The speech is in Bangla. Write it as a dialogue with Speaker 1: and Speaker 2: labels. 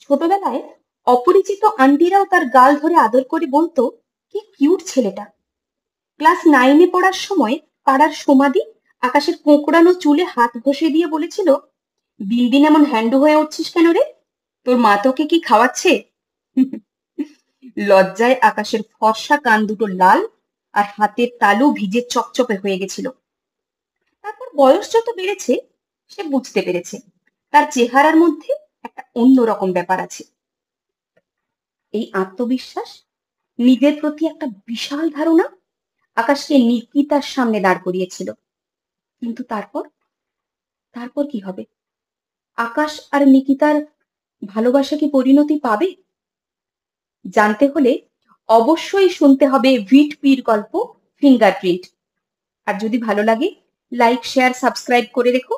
Speaker 1: ছোটবেলায় অপরিচিত আন্টিরাও তার গাল ধরে আদর করে বলতো, কি কিউট ছেলেটা। ক্লাস 9-এ পড়ার সময় পাড়ার সমাধি আকাশের কোঁকড়ানো চুলে হাত ঘষে দিয়ে বলেছিল, দিন দিন এমন হ্যান্ডু হয়ে উঠছিস কেন রে? তোর মা তোকে কি খাওয়াচ্ছে? লজ্জায় আকাশের ফর্সা কান দুটো লাল আর হাতের তালু ভিজে চকচকে হয়ে গেছিল। তারপর বয়স যত বেড়েছে, সে বুঝতে পেরেছে তার চেহারার মধ্যে একটা অন্যরকম ব্যাপার আছে। এই আত্মবিশ্বাস, নিজের প্রতি একটা বিশাল ধারণা আকাশকে নিকিতার সামনে দাঁড় করিয়েছিল। কিন্তু তারপর তারপর কি হবে? আকাশ আর নিকিতার ভালোবাসা কি পরিণতি পাবে? জানতে হলে অবশ্যই শুনতে হবে ভিট পির গল্প ফিঙ্গারপ্রিন্ট। আর যদি ভালো লাগে, লাইক শেয়ার সাবস্ক্রাইব করে রেখো।